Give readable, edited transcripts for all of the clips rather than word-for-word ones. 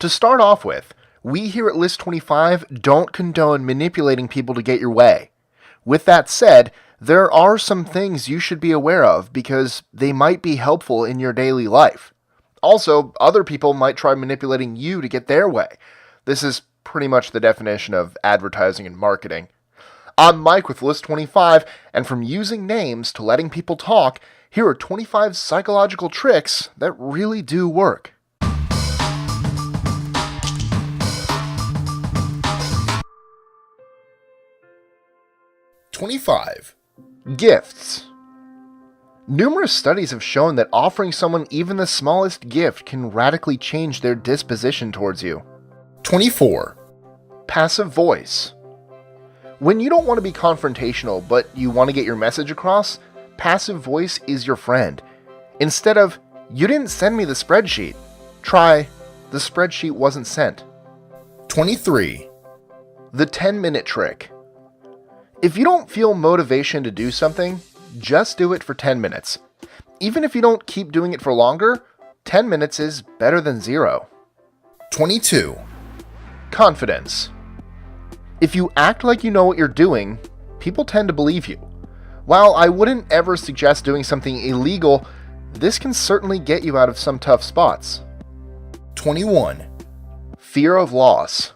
To start off with, we here at List 25 don't condone manipulating people to get your way. With that said, there are some things you should be aware of because they might be helpful in your daily life. Also, other people might try manipulating you to get their way. This is pretty much the definition of advertising and marketing. I'm Mike with List 25, and from using names to letting people talk, here are 25 psychological tricks that really do work. Gifts. Numerous studies have shown that offering someone even the smallest gift can radically change their disposition towards you. 24. Passive voice. When you don't want to be confrontational but you want to get your message across, passive voice is your friend. Instead of, "You didn't send me the spreadsheet," try, "The spreadsheet wasn't sent." 23. The 10-minute trick. If you don't feel motivation to do something, just do it for 10 minutes. Even if you don't keep doing it for longer, 10 minutes is better than 0. 22. Confidence. If you act like you know what you're doing, people tend to believe you. While I wouldn't ever suggest doing something illegal, this can certainly get you out of some tough spots. 21. Fear of loss.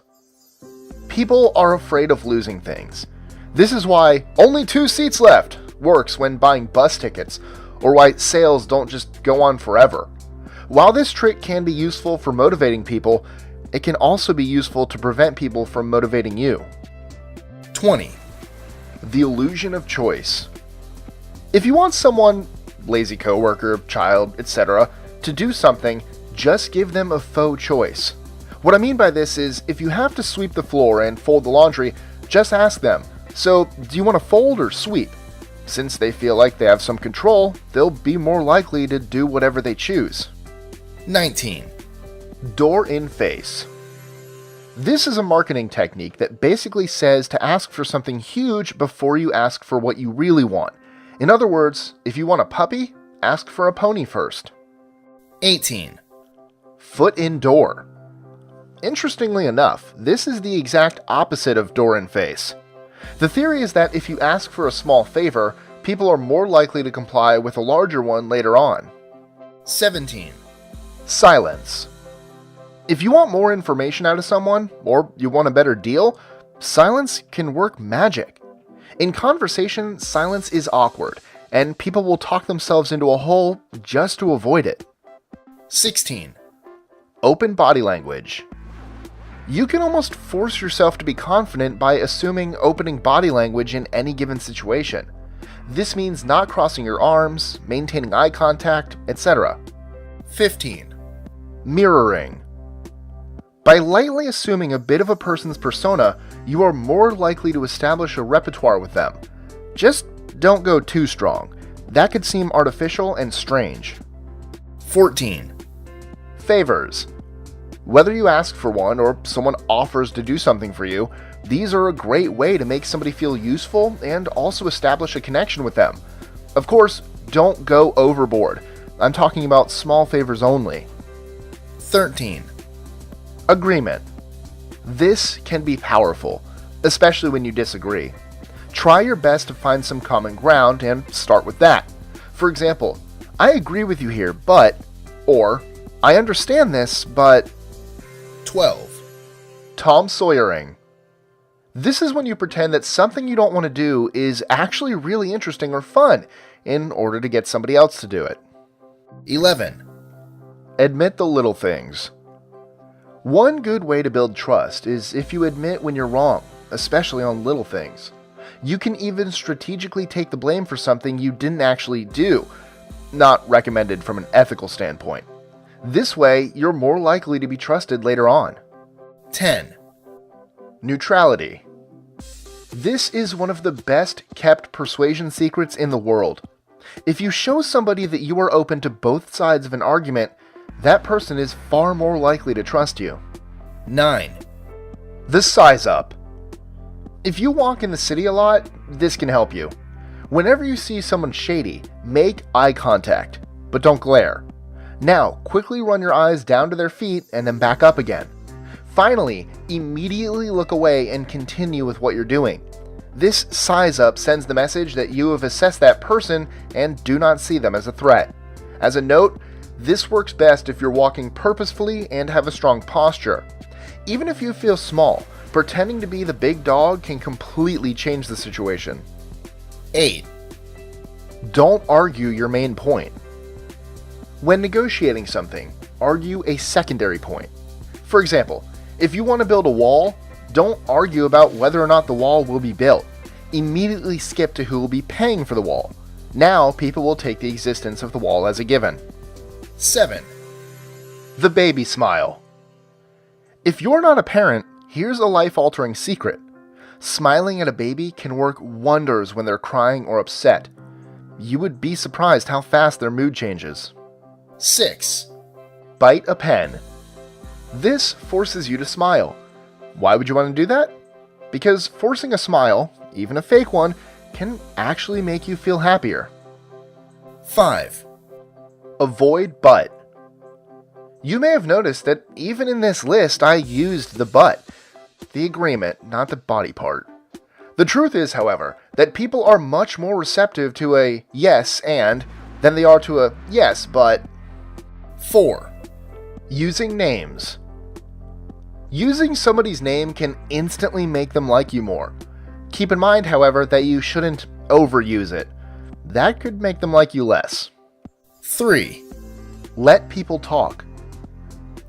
People are afraid of losing things. This is why "only 2 seats left" works when buying bus tickets, or why sales don't just go on forever. While this trick can be useful for motivating people, it can also be useful to prevent people from motivating you. 20. The illusion of choice. If you want someone, lazy coworker, child, etc., to do something, just give them a faux choice. What I mean by this is, if you have to sweep the floor and fold the laundry, just ask them, "So, do you want to fold or sweep?" Since they feel like they have some control, they'll be more likely to do whatever they choose. 19. Door in face. This is a marketing technique that basically says to ask for something huge before you ask for what you really want. In other words, if you want a puppy, ask for a pony first. 18. Foot in door. Interestingly enough, this is the exact opposite of door in face. The theory is that if you ask for a small favor, people are more likely to comply with a larger one later on. 17. Silence. If you want more information out of someone, or you want a better deal, silence can work magic. In conversation, silence is awkward, and people will talk themselves into a hole just to avoid it. 16. Open body language. You can almost force yourself to be confident by assuming opening body language in any given situation. This means not crossing your arms, maintaining eye contact, etc. 15. Mirroring. By lightly assuming a bit of a person's persona, you are more likely to establish a repertoire with them. Just don't go too strong. That could seem artificial and strange. 14. Favors. Whether you ask for one or someone offers to do something for you, these are a great way to make somebody feel useful and also establish a connection with them. Of course, don't go overboard. I'm talking about small favors only. 13. Agreement. This can be powerful, especially when you disagree. Try your best to find some common ground and start with that. For example, "I agree with you here, but," or "I understand this, but." 12. Tom Sawyering. This is when you pretend that something you don't want to do is actually really interesting or fun in order to get somebody else to do it. 11. Admit the little things. One good way to build trust is if you admit when you're wrong, especially on little things. You can even strategically take the blame for something you didn't actually do, not recommended from an ethical standpoint. This way, you're more likely to be trusted later on. 10. Neutrality. This is one of the best kept persuasion secrets in the world. If you show somebody that you are open to both sides of an argument, that person is far more likely to trust you. 9. The size up. If you walk in the city a lot, this can help you. Whenever you see someone shady, make eye contact, but don't glare. Now, quickly run your eyes down to their feet and then back up again. Finally, immediately look away and continue with what you're doing. This size up sends the message that you have assessed that person and do not see them as a threat. As a note, this works best if you're walking purposefully and have a strong posture. Even if you feel small, pretending to be the big dog can completely change the situation. 8. Don't argue your main point. When negotiating something, argue a secondary point. For example, if you want to build a wall, don't argue about whether or not the wall will be built. Immediately skip to who will be paying for the wall. Now people will take the existence of the wall as a given. 7. The baby smile. If you're not a parent, here's a life-altering secret. Smiling at a baby can work wonders when they're crying or upset. You would be surprised how fast their mood changes. 6. Bite a pen. This forces you to smile. Why would you want to do that? Because forcing a smile, even a fake one, can actually make you feel happier. 5. Avoid but. You may have noticed that even in this list I used the but. The agreement, not the body part. The truth is, however, that people are much more receptive to a yes and than they are to a yes but. 4. Using names. Using somebody's name can instantly make them like you more. Keep in mind, however, that you shouldn't overuse it. That could make them like you less. 3. Let people talk.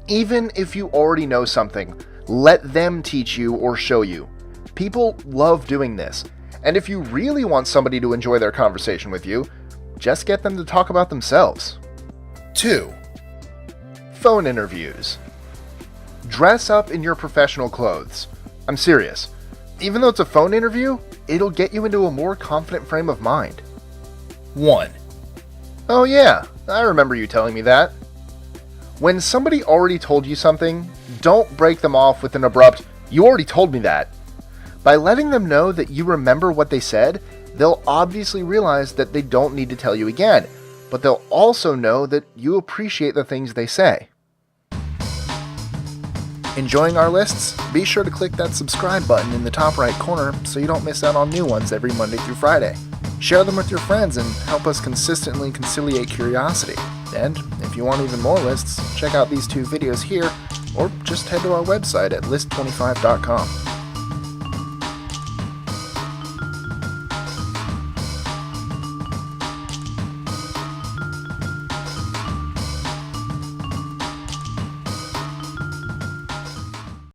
Even if you already know something, let them teach you or show you. People love doing this, and if you really want somebody to enjoy their conversation with you, just get them to talk about themselves. 2. Phone interviews. Dress up in your professional clothes. I'm serious. Even though it's a phone interview, it'll get you into a more confident frame of mind. 1. Oh yeah, I remember you telling me that. When somebody already told you something, don't break them off with an abrupt, "You already told me that." By letting them know that you remember what they said, they'll obviously realize that they don't need to tell you again, but they'll also know that you appreciate the things they say. Enjoying our lists? Be sure to click that subscribe button in the top right corner so you don't miss out on new ones every Monday through Friday. Share them with your friends and help us consistently conciliate curiosity. And if you want even more lists, check out these 2 videos here or just head to our website at list25.com.